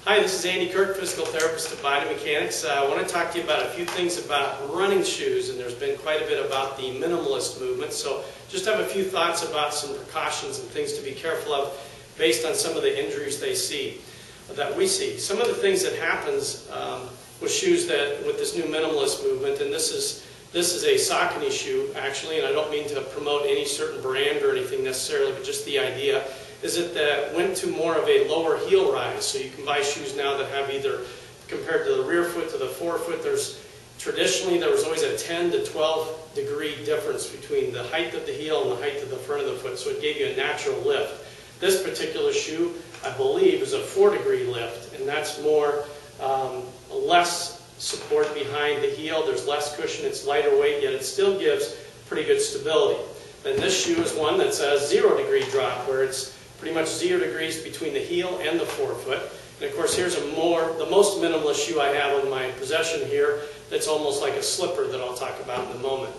Hi, this is Andy Kirk, physical therapist at Body Mechanics. I want to talk to you about a few things about running shoes, and there's been quite a bit about the minimalist movement. So just have a few thoughts about some precautions and things to be careful of based on some of the injuries that we see. Some of the things that happens with shoes with this new minimalist movement, and this is a Saucony shoe actually, and I don't mean to promote any certain brand or anything necessarily, but just the idea is that went to more of a lower heel rise. So you can buy shoes now that have either, compared to the rear foot to the forefoot, traditionally there was always a 10 to 12 degree difference between the height of the heel and the height of the front of the foot, so it gave you a natural lift. This particular shoe, I believe, is a 4-degree lift, and that's less support behind the heel, there's less cushion, it's lighter weight, yet it still gives pretty good stability. Then this shoe is one that's a 0-degree drop, where it's pretty much 0 degrees between the heel and the forefoot. And of course, here's the most minimalist shoe I have in my possession here that's almost like a slipper that I'll talk about in a moment.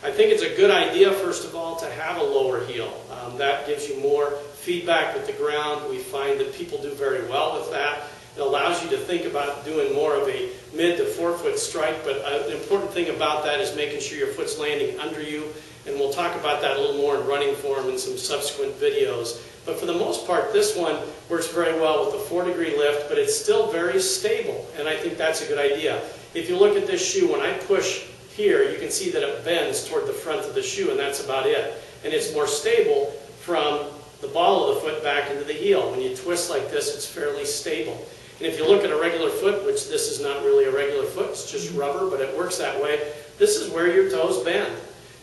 I think it's a good idea, first of all, to have a lower heel. That gives you more feedback with the ground. We find that people do very well with that. It allows you to think about doing more of a mid to forefoot strike, but an important thing about that is making sure your foot's landing under you, and we'll talk about that a little more in running form in some subsequent videos. But for the most part, this one works very well with the 4-degree lift, but it's still very stable, and I think that's a good idea. If you look at this shoe, when I push here, you can see that it bends toward the front of the shoe, and that's about it. And it's more stable from the ball of the foot back into the heel. When you twist like this, it's fairly stable. And if you look at a regular foot, which this is not really a regular foot, it's just rubber, but it works that way, this is where your toes bend.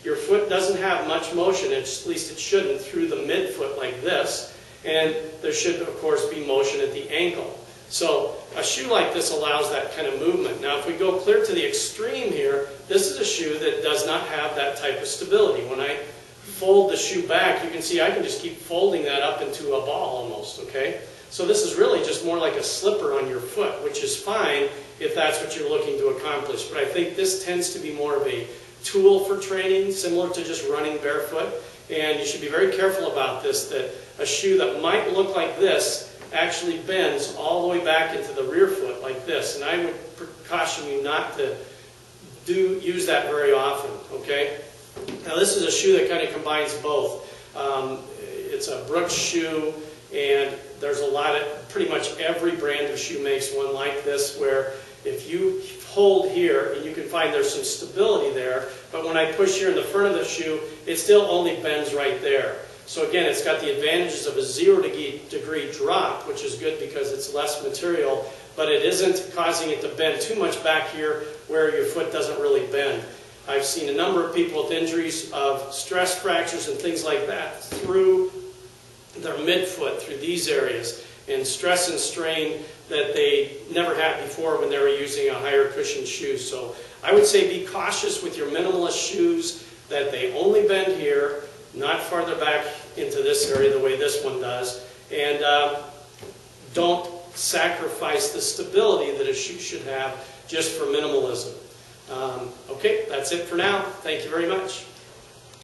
Your foot doesn't have much motion, at least it shouldn't, through the midfoot like this, and there should, of course, be motion at the ankle. So a shoe like this allows that kind of movement. Now, if we go clear to the extreme here, this is a shoe that does not have that type of stability. When I fold the shoe back, you can see I can just keep folding that up into a ball almost, okay? So this is really just more like a slipper on your foot, which is fine if that's what you're looking to accomplish. But I think this tends to be more of a tool for training, similar to just running barefoot. And you should be very careful about this, that a shoe that might look like this actually bends all the way back into the rear foot like this. And I would caution you not to use that very often, okay? Now this is a shoe that kind of combines both. It's a Brooks shoe, and there's pretty much every brand of shoe makes one like this, where if you hold here, and you can find there's some stability there, but when I push here in the front of the shoe, it still only bends right there. So again, it's got the advantages of a 0-degree drop, which is good because it's less material, but it isn't causing it to bend too much back here where your foot doesn't really bend. I've seen a number of people with injuries of stress fractures and things like that through their midfoot, through these areas, and stress and strain that they never had before when they were using a higher cushion shoe. So I would say be cautious with your minimalist shoes, that they only bend here, not farther back into this area the way this one does, and don't sacrifice the stability that a shoe should have just for minimalism. Okay, that's it for now. Thank you very much.